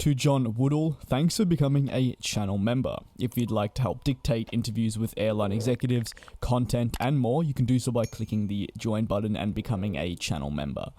To John Woodall, thanks for becoming a channel member. If you'd like to help dictate interviews with airline executives, content, and more, you can do so by clicking the join button and becoming a channel member.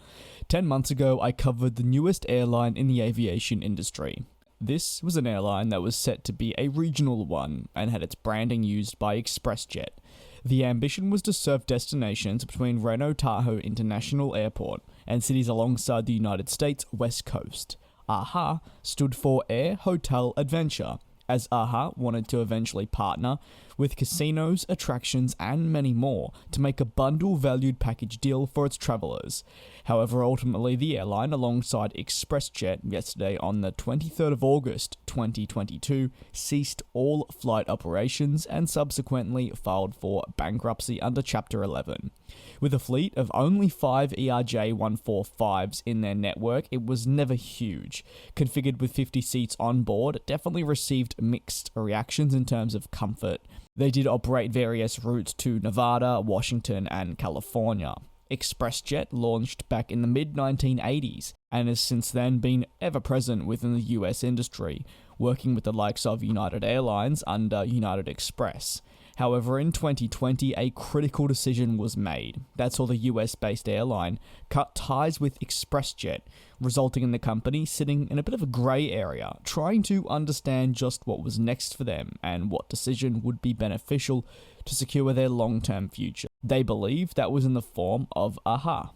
10 months ago, I covered the newest airline in the aviation industry. This was an airline that was set to be a regional one and had its branding used by ExpressJet. The ambition was to serve destinations between Reno Tahoe International Airport and cities alongside the United States West Coast. AHA stood for Air Hotel Adventure, as AHA wanted to eventually partner with casinos, attractions, and many more to make a bundle valued package deal for its travelers. However, ultimately the airline, alongside ExpressJet, yesterday on the 23rd of August 2022, ceased all flight operations and subsequently filed for bankruptcy under Chapter 11. With a fleet of only 5 ERJ-145s in their network, it was never huge. Configured with 50 seats on board, it definitely received mixed reactions in terms of comfort. They did operate various routes to Nevada, Washington, and California. ExpressJet launched back in the mid-1980s and has since then been ever present within the US industry, working with the likes of United Airlines under United Express. However, in 2020, a critical decision was made. That saw the US-based airline cut ties with ExpressJet, resulting in the company sitting in a bit of a grey area, trying to understand just what was next for them and what decision would be beneficial to secure their long-term future. They believe that was in the form of AHA.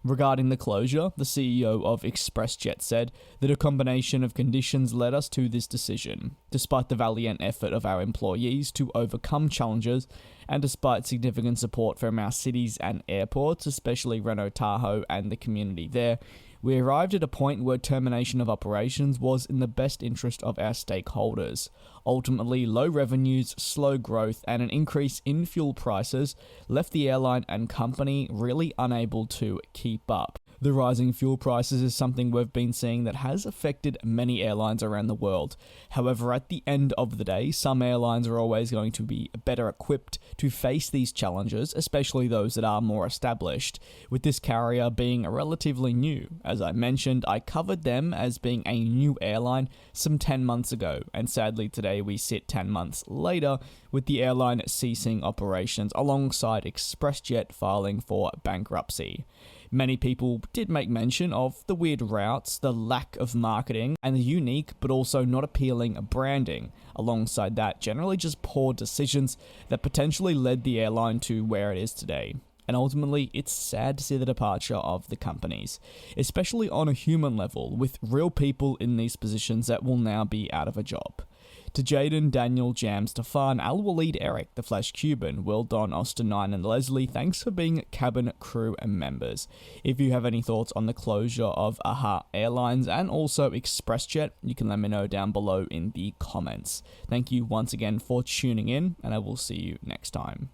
Regarding the closure, the CEO of ExpressJet said that a combination of conditions led us to this decision. Despite the valiant effort of our employees to overcome challenges, and despite significant support from our cities and airports, especially Reno Tahoe and the community there, we arrived at a point where termination of operations was in the best interest of our stakeholders. Ultimately, low revenues, slow growth, and an increase in fuel prices left the airline and company really unable to keep up. The rising fuel prices is something we've been seeing that has affected many airlines around the world. However, at the end of the day, some airlines are always going to be better equipped to face these challenges, especially those that are more established, with this carrier being relatively new. As I mentioned, I covered them as being a new airline some 10 months ago, and sadly today we sit 10 months later with the airline ceasing operations alongside ExpressJet filing for bankruptcy. Many people did make mention of the weird routes, the lack of marketing, and the unique but also not appealing branding. Alongside that, generally just poor decisions that potentially led the airline to where it is today. And ultimately, it's sad to see the departure of the companies, especially on a human level, with real people in these positions that will now be out of a job. To Jaden, Daniel, Jam, Stefan, Al Walid, Eric, the FlashCubing, Will, Don, Austin 9, and Leslie, thanks for being cabin crew and members. If you have any thoughts on the closure of AHA Airlines and also ExpressJet, you can let me know down below in the comments. Thank you once again for tuning in, and I will see you next time.